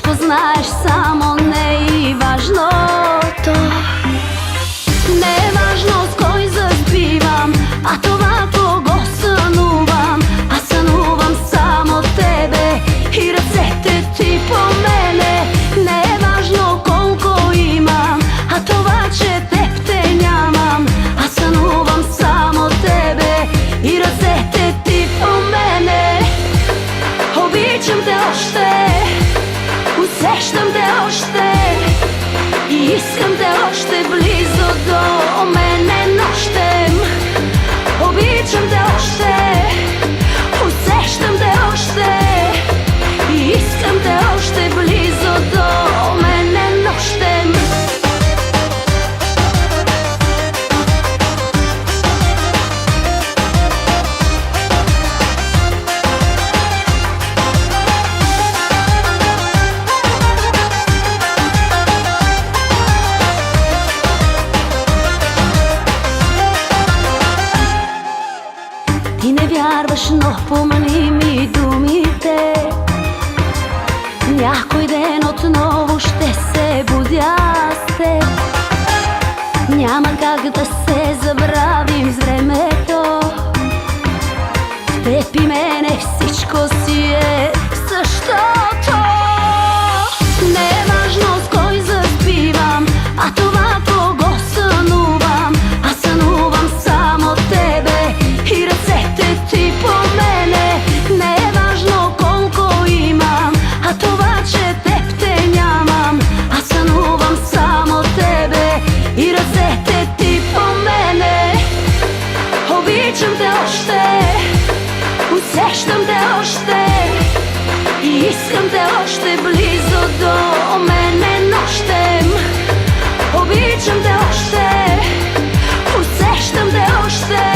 Всичко знаеш, само не е важно то. Не е важно с кой заспивам, а това кого сънувам. Аз сънувам само тебе и ръцете ти по мене. Не е важно колко имам, а това, че теб те нямам. Аз сънувам само тебе и ръцете ти по мене. Обичам те още, усещам те още и искам те още близо до мене нощем. Обичам те още, усещам те още и искам те още близо до мене нощем. Ти не вярваш, но помни ми думите. Някой ден отново ще се будя с теб. Няма как да се забравим с времето. В теб и мене всичко си е същото. Не е важно с кой заспивам, а това кого сънувам. Аз сънувам само тебе и ръцете ти по мене. Не е важно колко имам, а това, че теб те нямам. Аз сънувам само тебе и ръцете ти по мене. Обичам те още, усещам те още и искам те още близо до мене нощем. Обичам те още, усещам те още